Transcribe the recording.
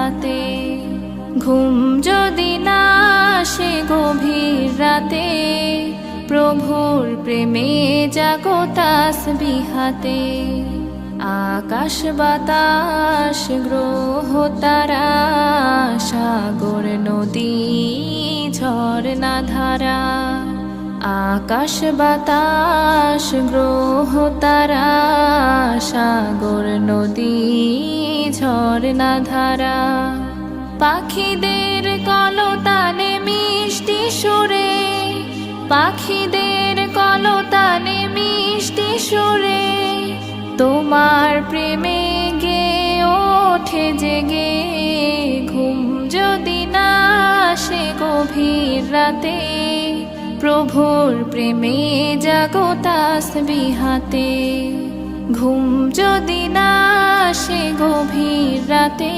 বিহাতে। ঘুম যদি না আসে গভীর রাতে, প্রভুর প্রেমে জাগো তাসবিহাতে। আকাশ বাতাস গ্রহ তারা, সাগর নদী ঝরনা ধারা। আকাশ বাতাস গ্রহ তারা, সাগর নদী ঝরনা ধারা। পাখিদের কলতানে মিষ্টি সুরে, পাখিদের কলতানে মিষ্টি সুরে, তোমার প্রেমে গে ওঠে জেগে। ঘুম যদি না আসে গভীর রাতে, প্রভুর প্রেমে জাগো তাসবিহাতে। ঘুম যদি না আসে গভীর রাতে।